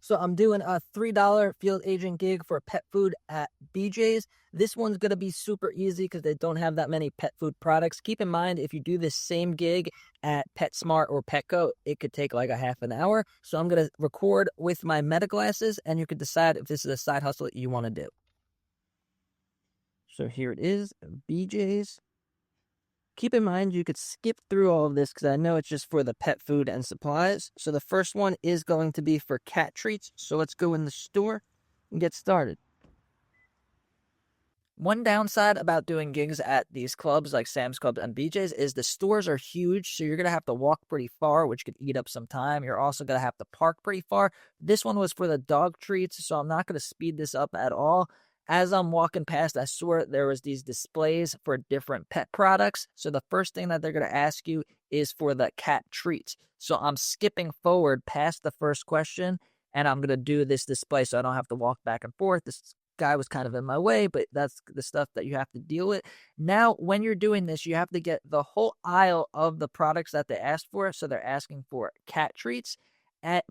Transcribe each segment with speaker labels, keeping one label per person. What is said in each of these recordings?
Speaker 1: So I'm doing a $3 field agent gig for pet food at BJ's. This one's going to be super easy because they don't have that many pet food products. Keep in mind, if you do this same gig at PetSmart or Petco, it could take like a half an hour. So I'm going to record with my meta glasses, and you could decide if this is a side hustle that you want to do. So here it is, BJ's. Keep in mind, you could skip through all of this because I know it's just for the pet food and supplies. So the first one is going to be for cat treats. So let's go in the store and get started. One downside about doing gigs at these clubs like Sam's Club and BJ's is the stores are huge, so you're going to have to walk pretty far, which could eat up some time. You're also going to have to park pretty far. This one was for the dog treats, so I'm not going to speed this up at all. As I'm walking past, I saw there was these displays for different pet products. So the first thing that they're going to ask you is for the cat treats. So I'm skipping forward past the first question, and I'm going to do this display so I don't have to walk back and forth. This guy was kind of in my way, but that's the stuff that you have to deal with. Now, when you're doing this, you have to get the whole aisle of the products that they asked for. So they're asking for cat treats.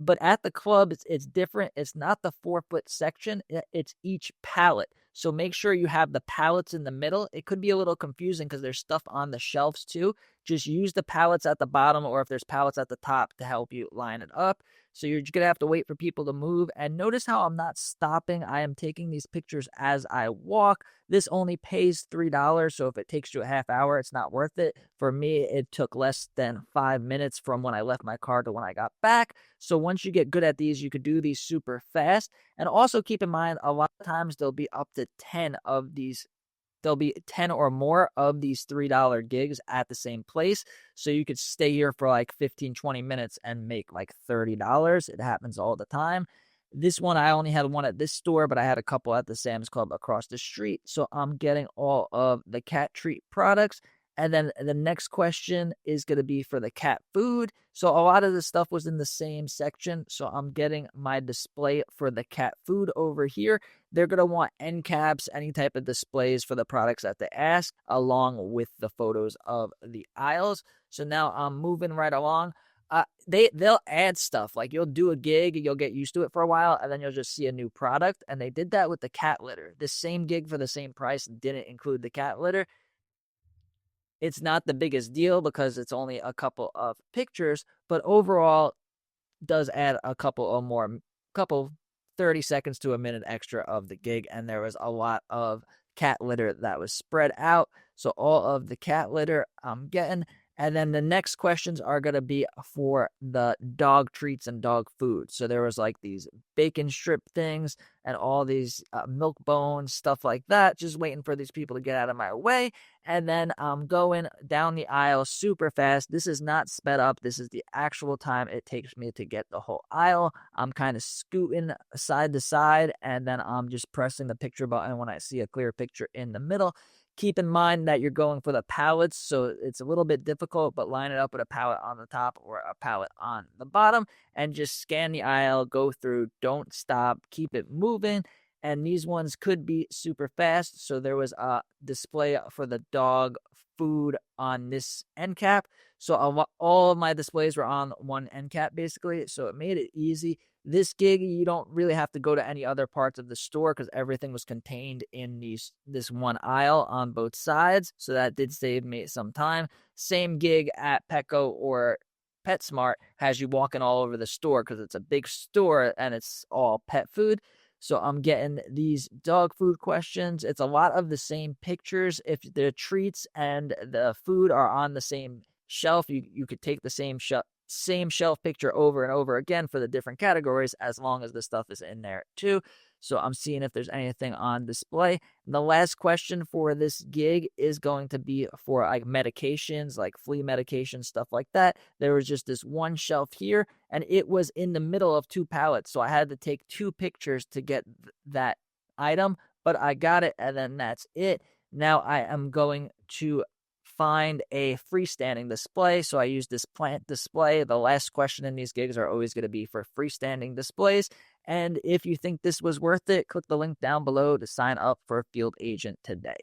Speaker 1: But at the club, it's different. It's not the 4-foot section. It's each pallet. So make sure you have the pallets in the middle. It could be a little confusing because there's stuff on the shelves too. Just use the pallets at the bottom, or if there's pallets at the top, to help you line it up. So you're going to have to wait for people to move. And notice how I'm not stopping. I am taking these pictures as I walk. This only pays $3, so if it takes you a half hour, it's not worth it. For me, it took less than 5 minutes from when I left my car to when I got back. So once you get good at these, you could do these super fast. And also keep in mind, a lot of times there'll be up to 10 of these. There'll be 10 or more of these $3 gigs at the same place. So you could stay here for like 15, 20 minutes and make like $30. It happens all the time. This one, I only had one at this store, but I had a couple at the Sam's Club across the street. So I'm getting all of the cat treat products. And then the next question is going to be for the cat food. So a lot of the stuff was in the same section. So I'm getting my display for the cat food over here. They're going to want end caps, any type of displays for the products that they ask, along with the photos of the aisles. So now I'm moving right along. They'll add stuff, like you'll do a gig, you'll get used to it for a while, and then you'll just see a new product. And they did that with the cat litter. This same gig for the same price didn't include the cat litter. It's not the biggest deal because it's only a couple of pictures, but overall does add a couple 30 seconds to a minute extra of the gig. And there was a lot of cat litter that was spread out. So all of the cat litter I'm getting. And then the next questions are going to be for the dog treats and dog food. So there was like these bacon strip things and all these milk bones, stuff like that, just waiting for these people to get out of my way. And then I'm going down the aisle super fast. This is not sped up. This is the actual time it takes me to get the whole aisle. I'm kind of scooting side to side, and then I'm just pressing the picture button when I see a clear picture in the middle. Keep in mind that you're going for the pallets, so it's a little bit difficult, but line it up with a pallet on the top or a pallet on the bottom, and just scan the aisle, go through, don't stop, keep it moving. And these ones could be super fast. So there was a display for the dog food on this end cap. So all of my displays were on one end cap, basically. So it made it easy. This gig, you don't really have to go to any other parts of the store because everything was contained in this one aisle on both sides. So that did save me some time. Same gig at Petco or PetSmart has you walking all over the store because it's a big store and it's all pet food. So I'm getting these dog food questions. It's a lot of the same pictures. If the treats and the food are on the same shelf, you could take the same shelf picture over and over again for the different categories, as long as the stuff is in there too. So I'm seeing if there's anything on display. And the last question for this gig is going to be for like medications, like flea medication, stuff like that. There was just this one shelf here, and it was in the middle of two pallets. So I had to take two pictures to get that item, but I got it, and then that's it. Now I am going to find a freestanding display. So I use this plant display. The last question in these gigs are always going to be for freestanding displays. And if you think this was worth it, click the link down below to sign up for a field agent today.